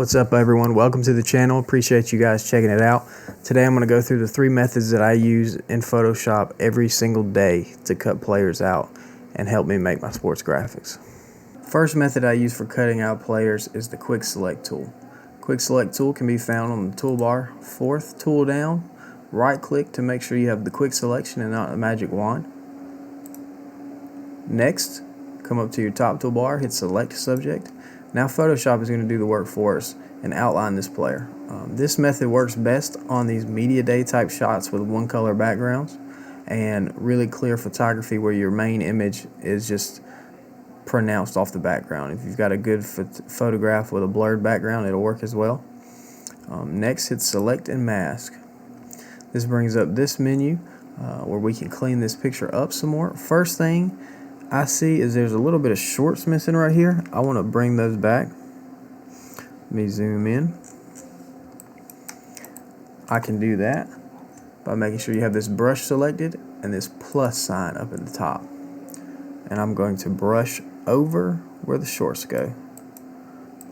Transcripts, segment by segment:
What's up everyone, welcome to the channel. Appreciate you guys checking it out. Today I'm going to go through the 3 methods that I use in Photoshop every single day to cut players out and help me make my sports graphics. First method I use for cutting out players is the quick select tool. Quick select tool can be found on the toolbar, 4th tool down, right click to make sure you have the quick selection and not the magic wand. Next, come up to your top toolbar, hit select subject. Now Photoshop is going to do the work for us and outline this player. This method works best on these media day type shots with one color backgrounds and really clear photography where your main image is just pronounced off the background. If you've got a good photograph with a blurred background, it'll work as well. Next, hit select and mask. This brings up this menu where we can clean this picture up some more. First thing I see is there's a little bit of shorts missing right here. I want to bring those back. Let me zoom in. I can do that by making sure you have this brush selected and this plus sign up at the top. And I'm going to brush over where the shorts go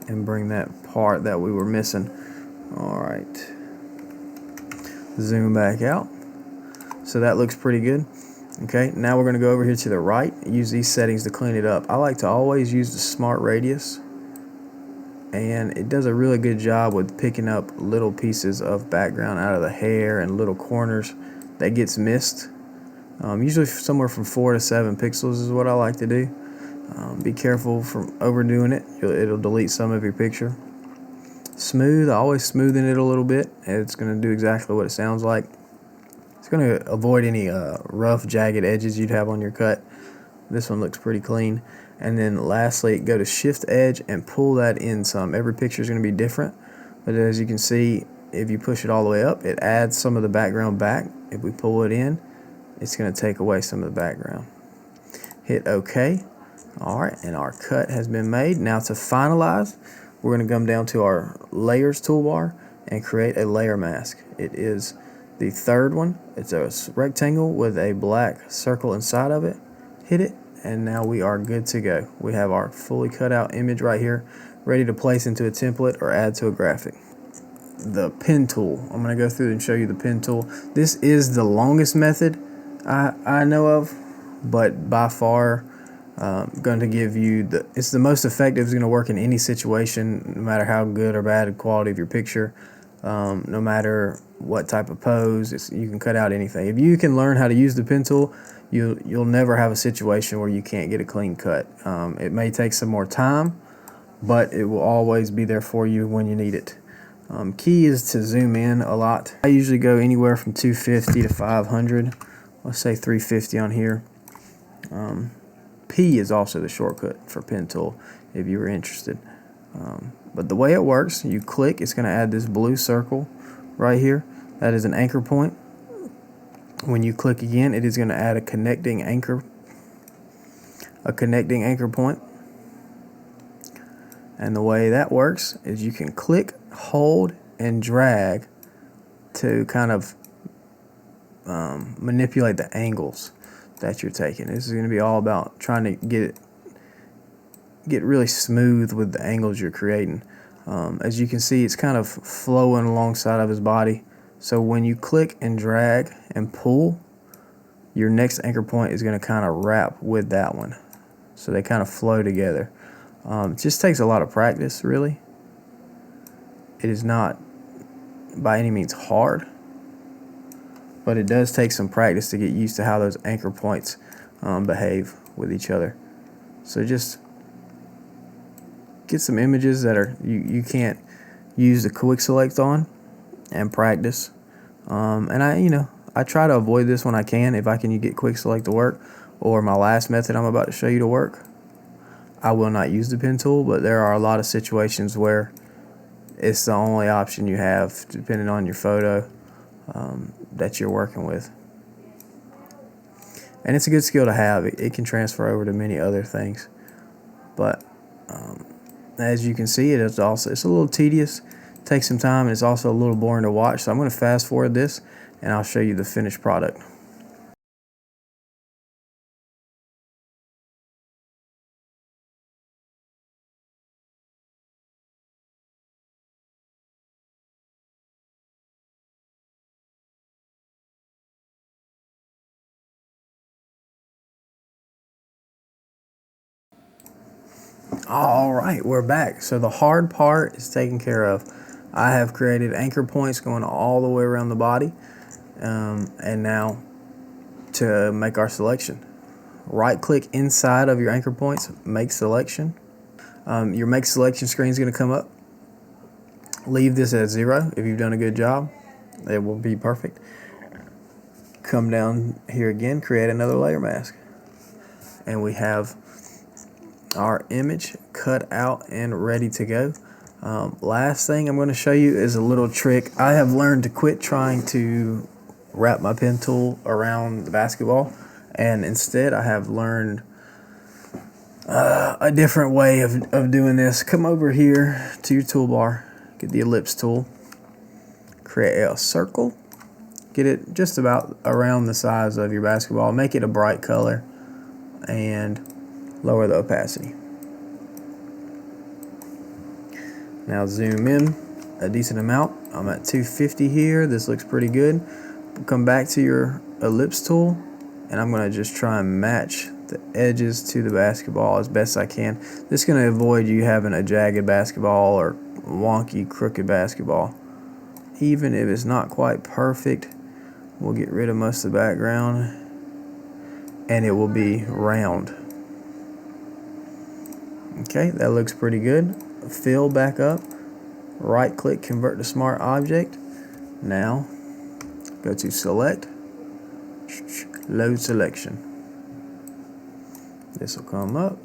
and bring that part that we were missing. Alright. Zoom back out. So that looks pretty good. Okay, now we're going to go over here to the right, use these settings to clean it up. I like to always use the smart radius, and it does a really good job with picking up little pieces of background out of the hair and little corners that gets missed. Usually somewhere from 4 to 7 pixels is what I like to do. Be careful from overdoing it. It'll delete some of your picture. Smooth, I always smoothen it a little bit. It's going to do exactly what it sounds like. It's going to avoid any rough, jagged edges you'd have on your cut. This one looks pretty clean. And then lastly, go to Shift Edge and pull that in some. Every picture is going to be different, but as you can see, if you push it all the way up, it adds some of the background back. If we pull it in, it's going to take away some of the background. Hit OK. Alright, and our cut has been made. Now to finalize, we're going to come down to our Layers toolbar and create a layer mask. It is the 3rd one. It's a rectangle with a black circle inside of it. Hit it, and now we are good to go. We have our fully cut out image right here, ready to place into a template or add to a graphic. The pen tool. I'm going to go through and show you the pen tool. This is the longest method I know of, but by far going to give you it's the most effective. It's going to work in any situation, no matter how good or bad the quality of your picture. No matter what type of pose, you can cut out anything. If you can learn how to use the pen tool, you'll never have a situation where you can't get a clean cut. It may take some more time, but it will always be there for you when you need it. Key is to zoom in a lot. I usually go anywhere from 250 to 500. Let's say 350 on here. P is also the shortcut for pen tool if you were interested. But the way it works, you click, it's going to add this blue circle right here. That is an anchor point. When you click again, it is going to add a connecting anchor point. And the way that works is you can click, hold, and drag to kind of manipulate the angles that you're taking. This is going to be all about trying to get really smooth with the angles you're creating. As you can see, it's kind of flowing alongside of his body. So when you click and drag and pull, your next anchor point is going to kind of wrap with that one. So they kind of flow together. It just takes a lot of practice, really. It is not by any means hard, but it does take some practice to get used to how those anchor points behave with each other. So just get some images that are you can't use the quick select on and practice. And I try to avoid this when I can. If I can get quick select to work, or my last method I'm about to show you to work, I will not use the pen tool, but there are a lot of situations where it's the only option you have depending on your photo that you're working with. And it's a good skill to have. It can transfer over to many other things. But as you can see, it's a little tedious, takes some time, and it's also a little boring to watch. So I'm going to fast forward this, and I'll show you the finished product. All right, we're back. So the hard part is taken care of. I have created anchor points going all the way around the body. And now to make our selection. Right click inside of your anchor points, make selection. Your make selection screen is going to come up. Leave this at 0 if you've done a good job. It will be perfect. Come down here again, create another layer mask. And we have our image cut out and ready to go. Last thing I'm going to show you is a little trick. I have learned to quit trying to wrap my pen tool around the basketball, and instead I have learned a different way of doing this. Come over here to your toolbar, get the ellipse tool, create a circle, get it just about around the size of your basketball, make it a bright color, and lower the opacity. Now zoom in a decent amount. I'm at 250 here. This looks pretty good. Come back to your ellipse tool, and I'm going to just try and match the edges to the basketball as best I can. This is going to avoid you having a jagged basketball or wonky, crooked basketball. Even if it's not quite perfect, we'll get rid of most of the background, and it will be round. Okay, that looks pretty good. Fill back up, right click, convert to smart object. Now go to select, load selection. This will come up,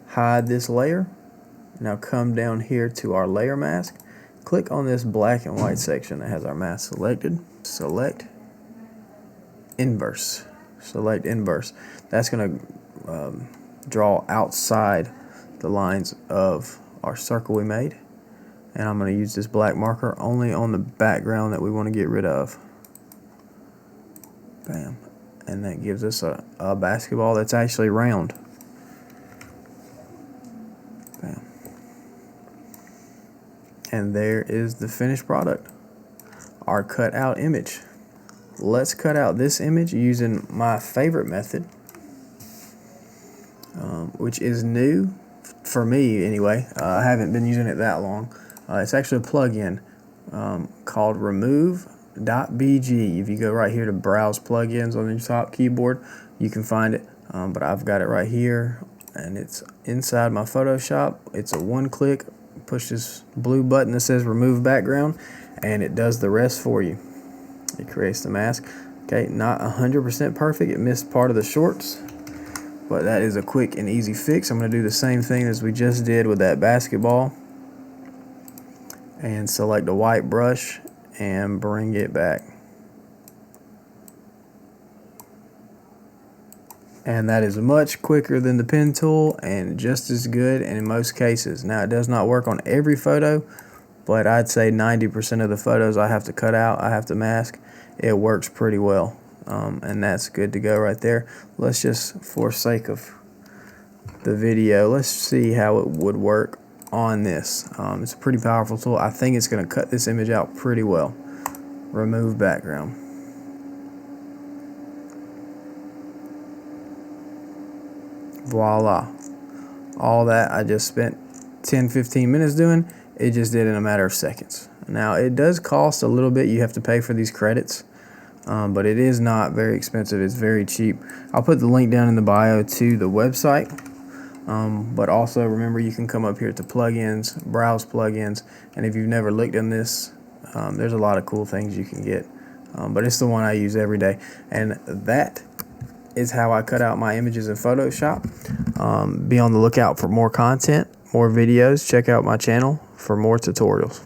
hide this layer. Now come down here to our layer mask, click on this black and white section that has our mask selected, select inverse, select inverse. That's going to draw outside the lines of our circle we made, and I'm going to use this black marker only on the background that we want to get rid of. Bam. And that gives us a basketball that's actually round. Bam. And there is the finished product, our cut out image. Let's cut out this image using my favorite method, which is new for me anyway. I haven't been using it that long. It's actually a plugin called Remove.BG. If you go right here to browse plugins on your top keyboard, you can find it. But I've got it right here, and it's inside my Photoshop. It's a one-click. Push this blue button that says Remove Background, and it does the rest for you. It creates the mask. Okay, not 100% perfect. It missed part of the shorts, but that is a quick and easy fix. I'm going to do the same thing as we just did with that basketball, and select a white brush and bring it back. And that is much quicker than the pen tool and just as good in most cases. Now, it does not work on every photo, but I'd say 90% of the photos I have to cut out, I have to mask. It works pretty well. And that's good to go right there. Let's just, for sake of the video, let's see how it would work on this. It's a pretty powerful tool. I think it's going to cut this image out pretty well. Remove background. Voila. All that I just spent 10-15 minutes doing, it just did in a matter of seconds. Now, it does cost a little bit. You have to pay for these credits. But it is not very expensive. It's very cheap. I'll put the link down in the bio to the website. But also remember, you can come up here to plugins, browse plugins, and if you've never looked in this, there's a lot of cool things you can get. But it's the one I use every day. And that is how I cut out my images in Photoshop. Be on the lookout for more content, more videos. Check out my channel for more tutorials.